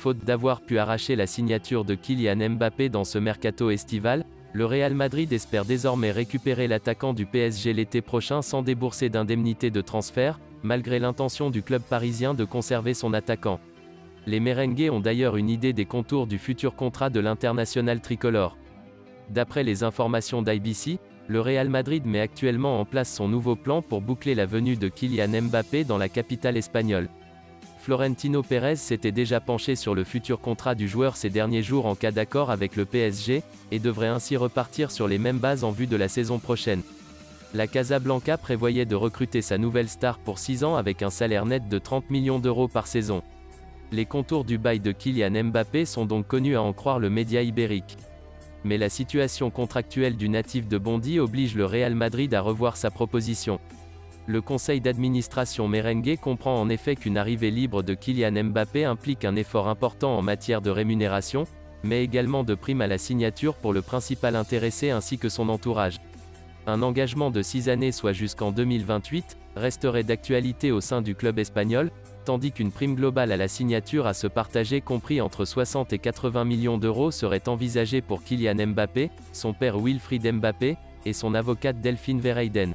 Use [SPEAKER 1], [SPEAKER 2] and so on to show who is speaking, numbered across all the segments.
[SPEAKER 1] Faute d'avoir pu arracher la signature de Kylian Mbappé dans ce mercato estival, le Real Madrid espère désormais récupérer l'attaquant du PSG l'été prochain sans débourser d'indemnité de transfert, malgré l'intention du club parisien de conserver son attaquant. Les merengues ont d'ailleurs une idée des contours du futur contrat de l'international tricolore. D'après les informations d'IBC, le Real Madrid met actuellement en place son nouveau plan pour boucler la venue de Kylian Mbappé dans la capitale espagnole. Florentino Pérez s'était déjà penché sur le futur contrat du joueur ces derniers jours en cas d'accord avec le PSG, et devrait ainsi repartir sur les mêmes bases en vue de la saison prochaine. La Casablanca prévoyait de recruter sa nouvelle star pour 6 ans avec un salaire net de 30 millions d'euros par saison. Les contours du bail de Kylian Mbappé sont donc connus à en croire le média ibérique. Mais la situation contractuelle du natif de Bondy oblige le Real Madrid à revoir sa proposition. Le conseil d'administration merengue comprend en effet qu'une arrivée libre de Kylian Mbappé implique un effort important en matière de rémunération, mais également de primes à la signature pour le principal intéressé ainsi que son entourage. Un engagement de 6 années soit jusqu'en 2028, resterait d'actualité au sein du club espagnol, tandis qu'une prime globale à la signature à se partager compris entre 60 et 80 millions d'euros serait envisagée pour Kylian Mbappé, son père Wilfried Mbappé, et son avocate Delphine Verheyden.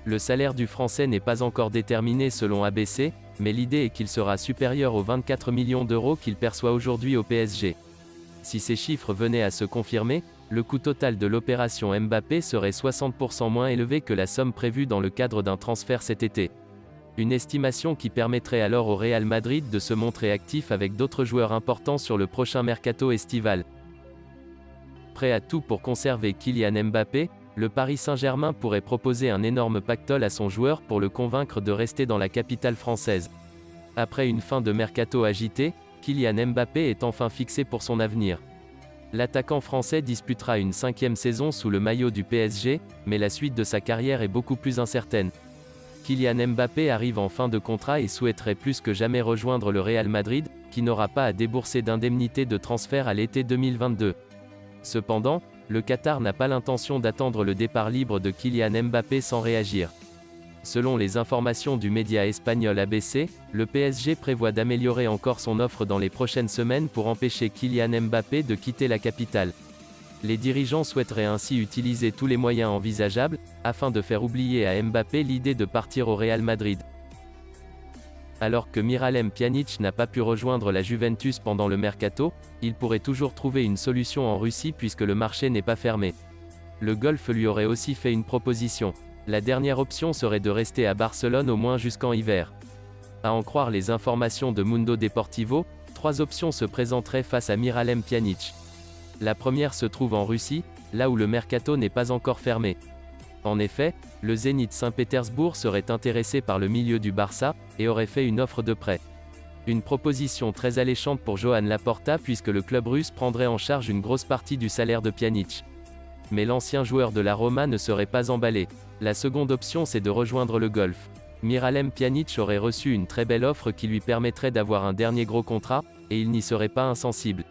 [SPEAKER 1] Le salaire du Français n'est pas encore déterminé selon ABC, mais l'idée est qu'il sera supérieur aux 24 millions d'euros qu'il perçoit aujourd'hui au PSG. Si ces chiffres venaient à se confirmer, le coût total de l'opération Mbappé serait 60% moins élevé que la somme prévue dans le cadre d'un transfert cet été. Une estimation qui permettrait alors au Real Madrid de se montrer actif avec d'autres joueurs importants sur le prochain mercato estival. Prêt à tout pour conserver Kylian Mbappé, le Paris Saint-Germain pourrait proposer un énorme pactole à son joueur pour le convaincre de rester dans la capitale française. Après une fin de mercato agitée, Kylian Mbappé est enfin fixé pour son avenir. L'attaquant français disputera une 5e saison sous le maillot du PSG, mais la suite de sa carrière est beaucoup plus incertaine. Kylian Mbappé arrive en fin de contrat et souhaiterait plus que jamais rejoindre le Real Madrid, qui n'aura pas à débourser d'indemnité de transfert à l'été 2022. Cependant, le Qatar n'a pas l'intention d'attendre le départ libre de Kylian Mbappé sans réagir. Selon les informations du média espagnol ABC, le PSG prévoit d'améliorer encore son offre dans les prochaines semaines pour empêcher Kylian Mbappé de quitter la capitale. Les dirigeants souhaiteraient ainsi utiliser tous les moyens envisageables, afin de faire oublier à Mbappé l'idée de partir au Real Madrid. Alors que Miralem Pjanic n'a pas pu rejoindre la Juventus pendant le mercato, il pourrait toujours trouver une solution en Russie puisque le marché n'est pas fermé. Le Golfe lui aurait aussi fait une proposition. La dernière option serait de rester à Barcelone au moins jusqu'en hiver. À en croire les informations de Mundo Deportivo, 3 options se présenteraient face à Miralem Pjanic. La première se trouve en Russie, là où le mercato n'est pas encore fermé. En effet, le Zénith Saint-Pétersbourg serait intéressé par le milieu du Barça, et aurait fait une offre de prêt. Une proposition très alléchante pour Joan Laporta puisque le club russe prendrait en charge une grosse partie du salaire de Pjanic. Mais l'ancien joueur de la Roma ne serait pas emballé. La seconde option c'est de rejoindre le Golfe. Miralem Pjanic aurait reçu une très belle offre qui lui permettrait d'avoir un dernier gros contrat, et il n'y serait pas insensible.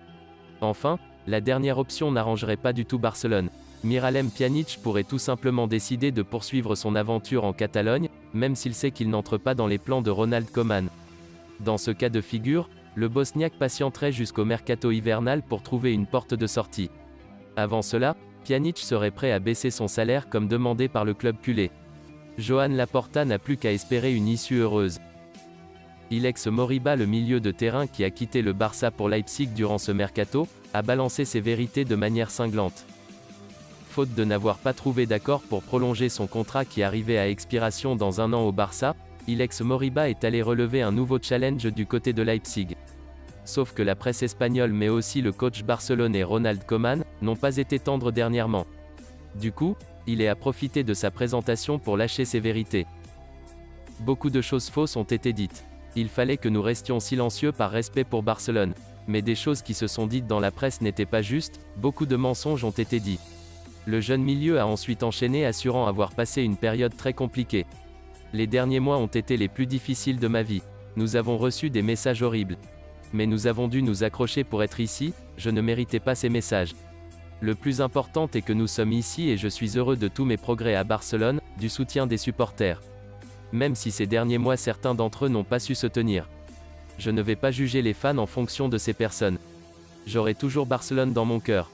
[SPEAKER 1] Enfin, la dernière option n'arrangerait pas du tout Barcelone. Miralem Pjanic pourrait tout simplement décider de poursuivre son aventure en Catalogne, même s'il sait qu'il n'entre pas dans les plans de Ronald Koeman. Dans ce cas de figure, le Bosniaque patienterait jusqu'au mercato hivernal pour trouver une porte de sortie. Avant cela, Pjanic serait prêt à baisser son salaire comme demandé par le club culé. Joan Laporta n'a plus qu'à espérer une issue heureuse. Ilex Moriba, le milieu de terrain qui a quitté le Barça pour Leipzig durant ce mercato, a balancé ses vérités de manière cinglante. Faute de n'avoir pas trouvé d'accord pour prolonger son contrat qui arrivait à expiration dans 1 an au Barça, Ilex Moriba est allé relever un nouveau challenge du côté de Leipzig. Sauf que la presse espagnole mais aussi le coach barcelonais Ronald Koeman, n'ont pas été tendres dernièrement. Du coup, il est à profiter de sa présentation pour lâcher ses vérités. Beaucoup de choses fausses ont été dites. Il fallait que nous restions silencieux par respect pour Barcelone. Mais des choses qui se sont dites dans la presse n'étaient pas justes, beaucoup de mensonges ont été dits. Le jeune milieu a ensuite enchaîné assurant avoir passé une période très compliquée. Les derniers mois ont été les plus difficiles de ma vie. Nous avons reçu des messages horribles. Mais nous avons dû nous accrocher pour être ici, je ne méritais pas ces messages. Le plus important est que nous sommes ici et je suis heureux de tous mes progrès à Barcelone, du soutien des supporters. Même si ces derniers mois certains d'entre eux n'ont pas su se tenir. Je ne vais pas juger les fans en fonction de ces personnes. J'aurai toujours Barcelone dans mon cœur.